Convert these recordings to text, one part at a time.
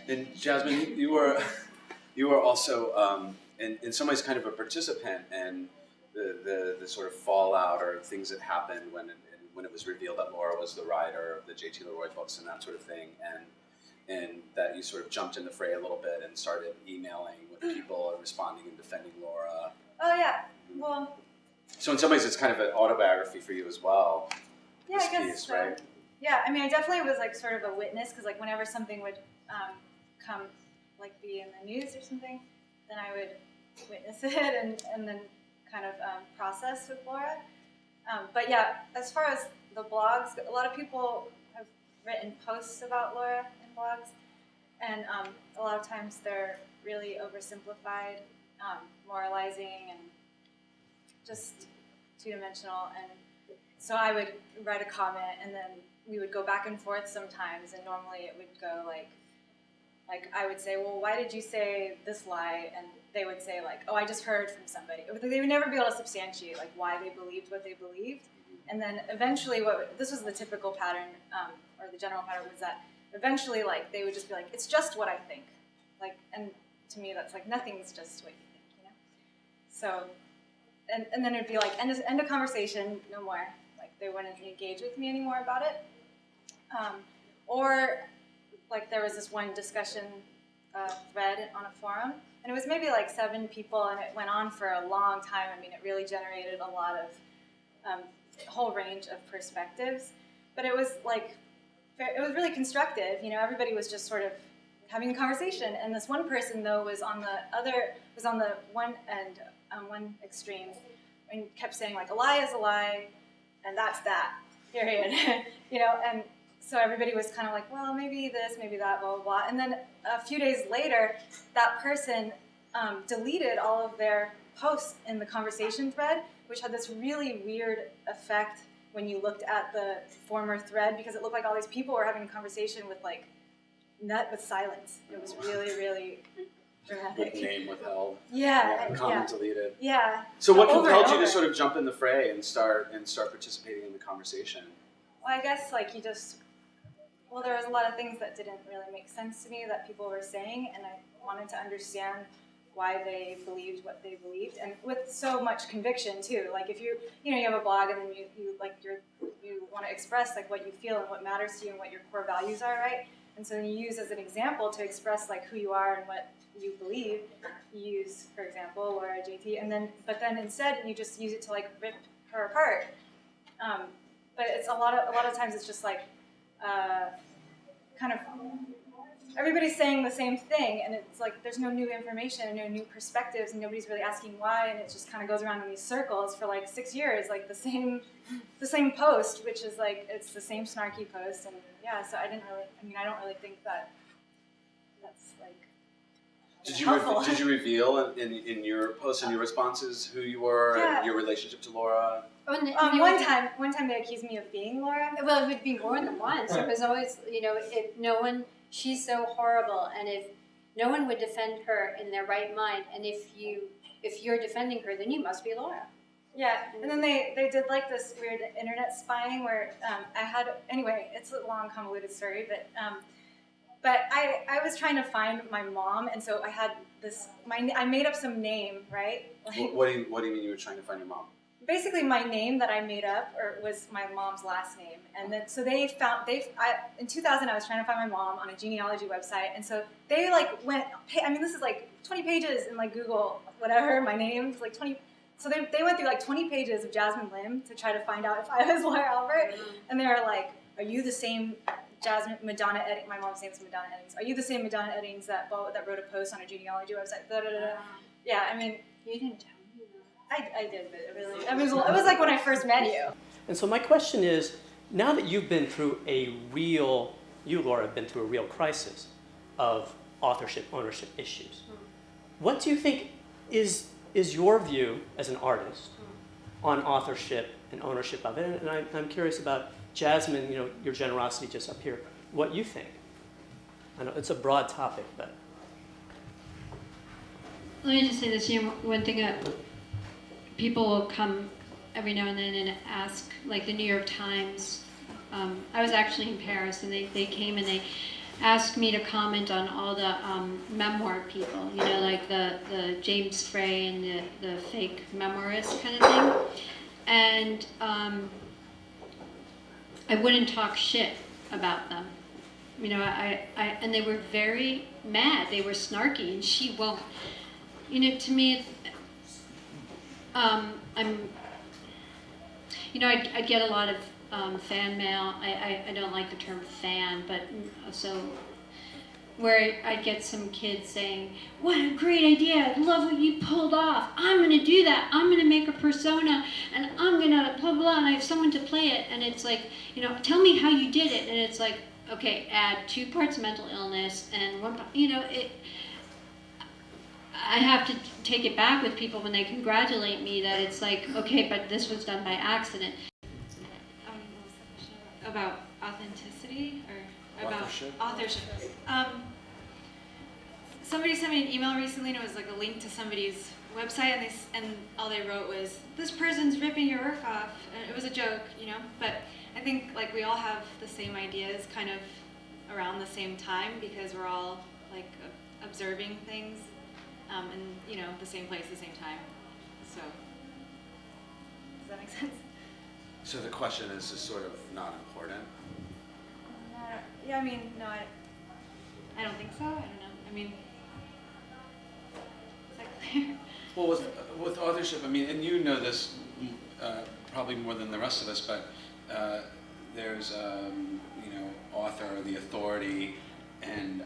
And Jasmin, you were also in some ways kind of a participant in the sort of fallout or things that happened when it was revealed that Laura was the writer of the J.T. LeRoy books and that sort of thing, and that you sort of jumped in the fray a little bit and started emailing with people and responding and defending Laura. Oh yeah, well. So in some ways, it's kind of an autobiography for you as well. Yeah, I guess so. Right? Yeah, I mean, I definitely was like sort of a witness because like whenever something would come, like be in the news or something, then I would witness it and then kind of process with Laura. But yeah, as far as the blogs, a lot of people have written posts about Laura in blogs, and a lot of times they're really oversimplified, moralizing, and just two-dimensional. And so I would write a comment, and then we would go back and forth sometimes, and normally it would go like I would say, well, why did you say this lie? And they would say like, oh, I just heard from somebody. They would never be able to substantiate like why they believed what they believed. And then eventually, this was the typical pattern, or the general pattern, was that eventually like they would just be like, it's just what I think. Like, and to me that's like, nothing's just what you think, you know? So, and then it'd be like, end of conversation, no more. Like they wouldn't engage with me anymore about it. Or like there was this one discussion thread on a forum, and it was maybe like 7 people, and it went on for a long time. I mean, it really generated a lot of, a whole range of perspectives, but it was like, it was really constructive. You know, everybody was just sort of having a conversation, and this one person though was on the one end, one extreme, and kept saying like, a lie is a lie, and that's that, period. You know, and so everybody was kind of like, well, maybe this, maybe that, blah, blah, blah. And then a few days later, that person deleted all of their posts in the conversation thread, which had this really weird effect when you looked at the former thread, because it looked like all these people were having a conversation with like, with silence. It was really, really dramatic. With name withheld. Yeah. Comment deleted. Yeah. So what compelled you to sort of jump in the fray and start participating in the conversation? Well, I guess like well, there was a lot of things that didn't really make sense to me that people were saying, and I wanted to understand why they believed what they believed, and with so much conviction too. Like if you have a blog, and then you want to express like what you feel and what matters to you and what your core values are, right? And so you use as an example to express like who you are and what you believe. You use, for example, Laura JT, but then instead you just use it to like rip her apart. But it's a lot of times it's just like kind of everybody's saying the same thing, and it's like there's no new information and no new perspectives, and nobody's really asking why, and it just kind of goes around in these circles for like 6 years, like the same post, which is like it's the same snarky post. And yeah, so I don't really think that that's like helpful. Did you reveal in your posts and your responses who you were and your relationship to Laura? One time they accused me of being Laura. Well, it would be more than once. It was always, if no one, she's so horrible, and if no one would defend her in their right mind, and if you're defending her, then you must be Laura. Yeah, and then they did like this weird internet spying where anyway, it's a long convoluted story, but I was trying to find my mom, and so I had I made up some name, right? Like, what do you mean you were trying to find your mom? Basically, my name that I made up was my mom's last name, and then so in 2000 I was trying to find my mom on a genealogy website, and so they like went. I mean, this is like 20 pages in like Google, whatever. My name's like 20. So they went through like 20 pages of Jasmin Lim to try to find out if I was Laura Albert, and they were like, "Are you the same Jasmin Madonna Eddings?" My mom's name is Madonna Eddings. "Are you the same Madonna Eddings that wrote a post on a genealogy website?" Blah, blah, blah, blah. Yeah, I mean, you didn't tell me that. I did, but it was like when I first met you. And so my question is, now that you've been through Laura, have been through a real crisis of authorship, ownership issues, what do you think is your view as an artist on authorship and ownership of it? And I'm curious about Jasmin, your generosity just up here, what you think. I know it's a broad topic, but. Let me just say this, one thing people will come every now and then and ask, like the New York Times. I was actually in Paris, and they came and ask me to comment on all the memoir people, you know, like the James Frey and the fake memoirist kind of thing. And I wouldn't talk shit about them. You know, and they were very mad. They were snarky, and she won't. You know, to me, I'm. You know, I get a lot of fan mail. I don't like the term fan, but so where I'd get some kids saying, "What a great idea! I love what you pulled off. I'm going to do that. I'm going to make a persona, and I'm going to blah blah." And I have someone to play it, and it's like, you know, tell me how you did it, and it's like, okay, add 2 parts mental illness and 1 part, you know, it. I have to take it back with people when they congratulate me that it's like, okay, but this was done by accident. What was the question about authenticity or about authorship? Somebody sent me an email recently, and it was like a link to somebody's website, and all they wrote was, "This person's ripping your work off." And it was a joke, you know. But I think like we all have the same ideas, kind of around the same time, because we're all like observing things. In, you know, the same place, the same time. So, does that make sense? So the question is sort of not important? Yeah, I mean, no, I don't think so. I don't know. I mean, is that clear? Well, with authorship, I mean, and you know this probably more than the rest of us, but there's, you know, author, the authority, and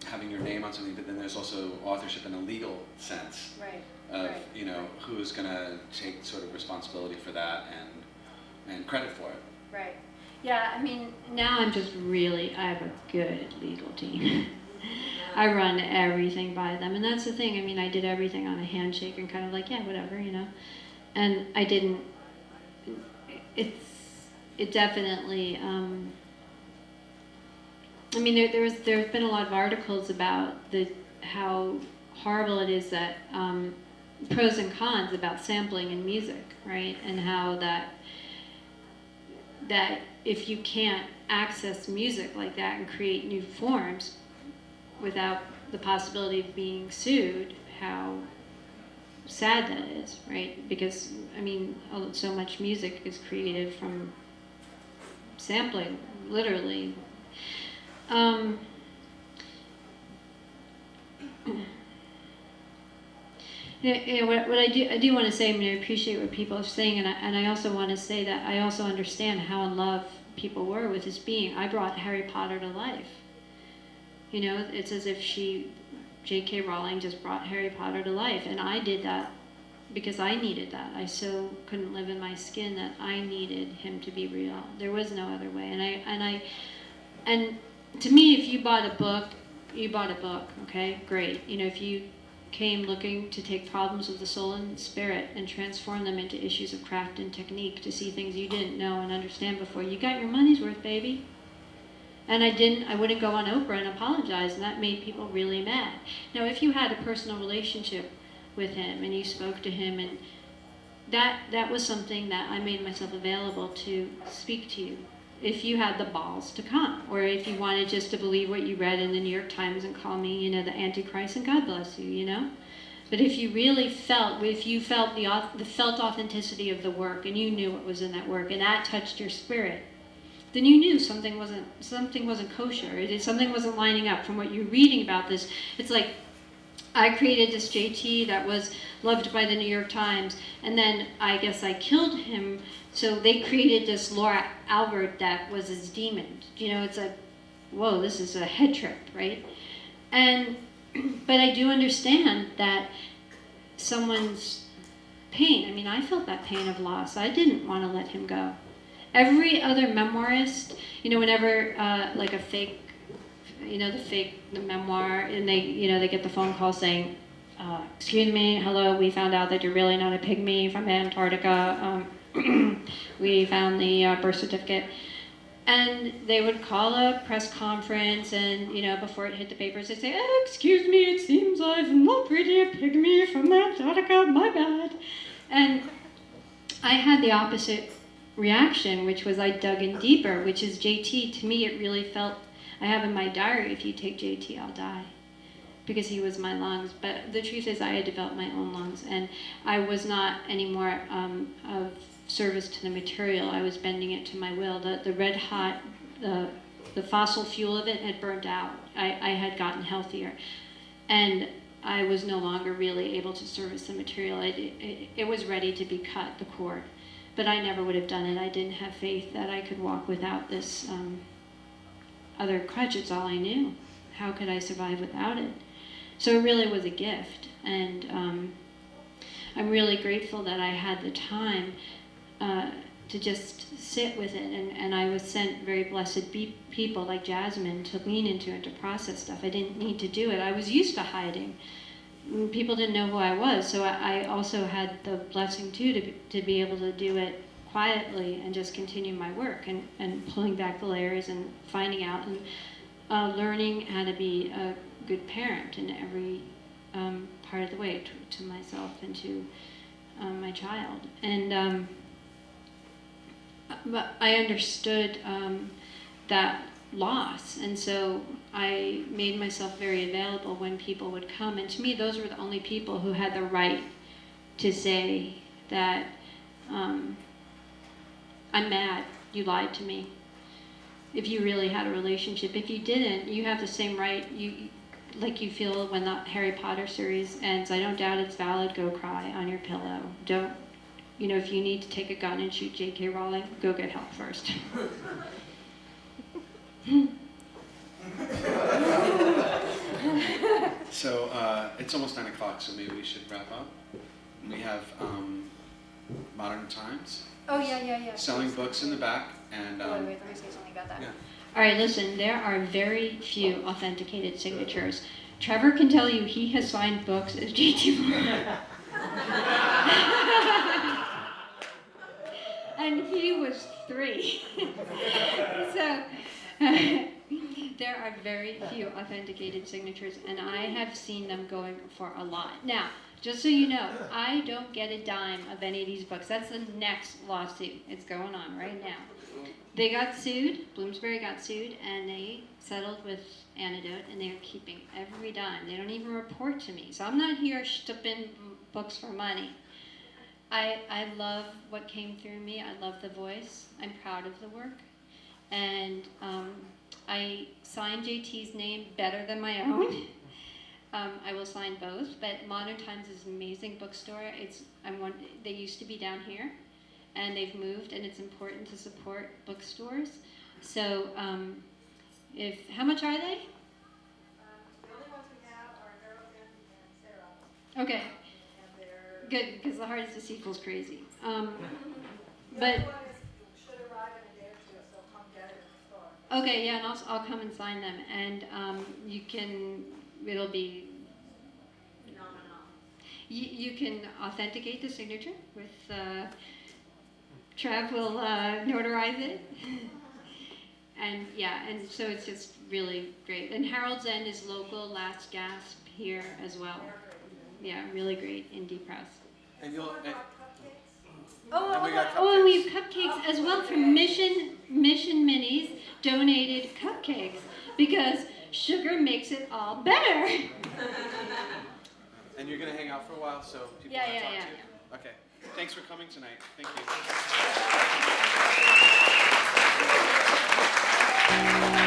having your name on something, but then there's also authorship in a legal sense. Right. Of, right. you know, who's going to take sort of responsibility for that and credit for it. Right. Yeah, I mean, now I have a good legal team. I run everything by them, and that's the thing. I mean, I did everything on a handshake and kind of like, yeah, whatever, you know. And I didn't, it definitely, I mean, there's been a lot of articles about how horrible it is that pros and cons about sampling in music, right? And how that if you can't access music like that and create new forms without the possibility of being sued, how sad that is, right? Because I mean, so much music is created from sampling, literally. You know, what I do want to say, I mean, I appreciate what people are saying, and I also want to say that I also understand how in love people were with this being. I brought Harry Potter to life. You know, it's as if J.K. Rowling just brought Harry Potter to life, and I did that because I needed that. I so couldn't live in my skin that I needed him to be real. There was no other way, and to me, if you bought a book, you bought a book, okay? Great. You know, if you came looking to take problems of the soul and spirit and transform them into issues of craft and technique to see things you didn't know and understand before, you got your money's worth, baby. And I wouldn't go on Oprah and apologize, and that made people really mad. Now, if you had a personal relationship with him and you spoke to him, and that was something that I made myself available to speak to you. If you had the balls to come, or if you wanted just to believe what you read in the New York Times and call me, you know, the Antichrist, and God bless you, you know. But if you really felt, the felt authenticity of the work, and you knew what was in that work, and that touched your spirit, then you knew something wasn't kosher. Something wasn't lining up from what you're reading about this. It's like, I created this JT that was loved by the New York Times, and then I guess I killed him. So they created this Laura Albert that was his demon. You know, it's like, whoa, this is a head trip, right? But I do understand that someone's pain. I mean, I felt that pain of loss. I didn't want to let him go. Every other memoirist, you know, whenever like a fake, you know, the memoir, and they get the phone call saying, excuse me, hello, we found out that you're really not a pygmy from Antarctica. We found the birth certificate. And they would call a press conference, and, you know, before it hit the papers, they'd say, oh, excuse me, it seems I'm not really a pygmy from Antarctica, my bad. And I had the opposite reaction, which was I dug in deeper, which is JT. To me, it really felt, I have in my diary, if you take JT, I'll die. Because he was my lungs. But the truth is I had developed my own lungs, and I was not anymore of service to the material. I was bending it to my will. The red hot, the fossil fuel of it had burnt out. I had gotten healthier. And I was no longer really able to service the material. It was ready to be cut, the cord. But I never would have done it. I didn't have faith that I could walk without this other crutch. It's all I knew. How could I survive without it? So it really was a gift. And I'm really grateful that I had the time to just sit with it. And I was sent very blessed people like Jasmin to lean into and to process stuff. I didn't need to do it. I was used to hiding. People didn't know who I was, so I also had the blessing too to be able to do it quietly and just continue my work and pulling back the layers and finding out and learning how to be a good parent in every part of the way to myself and to my child. And but I understood that loss, and so I made myself very available when people would come, and to me those were the only people who had the right to say that I'm mad, you lied to me. If you really had a relationship. If you didn't, you have the same right, like you feel when the Harry Potter series ends. I don't doubt it's valid, go cry on your pillow. Don't, you know, if you need to take a gun and shoot J.K. Rowling, go get help first. So it's almost 9 o'clock, so maybe we should wrap up. We have Modern Times. Oh, yeah. Selling books in the back, and Wait, let me say something about that. yeah. All right, listen, there are very few authenticated signatures. Trevor can tell you he has signed books as J.T. And he was 3. So there are very few authenticated signatures, and I have seen them going for a lot. Now, just so you know, I don't get a dime of any of these books. That's the next lawsuit. It's going on right now. They got sued, Bloomsbury got sued, and they settled with Antidote, and they're keeping every dime. They don't even report to me. So I'm not here stooping books for money. I love what came through me. I love the voice. I'm proud of the work. And I signed JT's name better than my own. I will sign both, but Modern Times is an amazing bookstore. They used to be down here, and they've moved, and it's important to support bookstores. So how much are they? The only ones we have are Harold and Sarah. Okay. Good, because the Heart is Deceitful is crazy. But Should arrive in a day or two, so come get it in the store. okay, yeah, and I'll come and sign them, and it'll be Phenomenal. you can authenticate the signature with Trav will notarize it, and yeah, and so it's just really great. And Harold's End is local, Last Gasp here as well. Yeah, really great indie press. And you'll. And Oh, we got Oh, and we have cupcakes as well from Mission Minis donated cupcakes because sugar makes it all better. And you're gonna hang out for a while, so people want to talk to you. Okay. Thanks for coming tonight. Thank you.